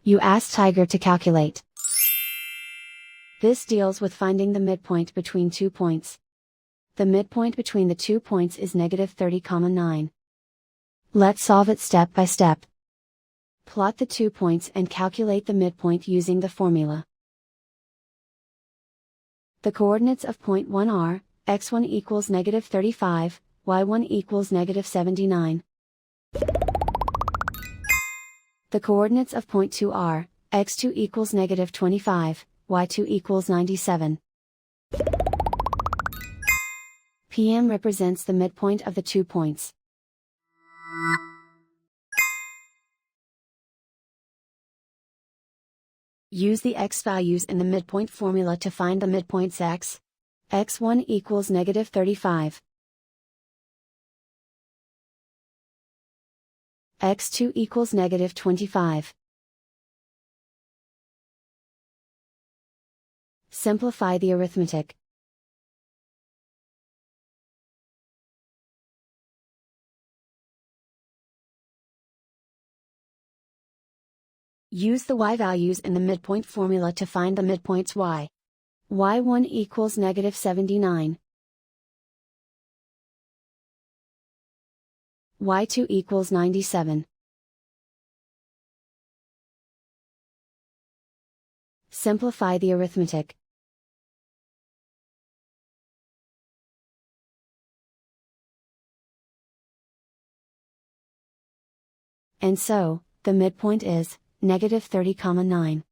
You ask Tiger to calculate. This deals with finding the midpoint between 2 points. The midpoint between the 2 points is -30,9. Let's solve it step by step. Plot the 2 points and calculate the midpoint using the formula. The coordinates of point 1 are, x1 equals -35, y1 equals -79. The coordinates of point 2 are, x2 equals -25, y2 equals 97. PM represents the midpoint of the 2 points. Use the x values in the midpoint formula to find the midpoints x. x1 equals -35. x2 equals -25. Simplify the arithmetic. Use the y values in the midpoint formula to find the midpoints y. y1 equals -79. y2 equals 97. Simplify the arithmetic. And so, the midpoint is -30,9.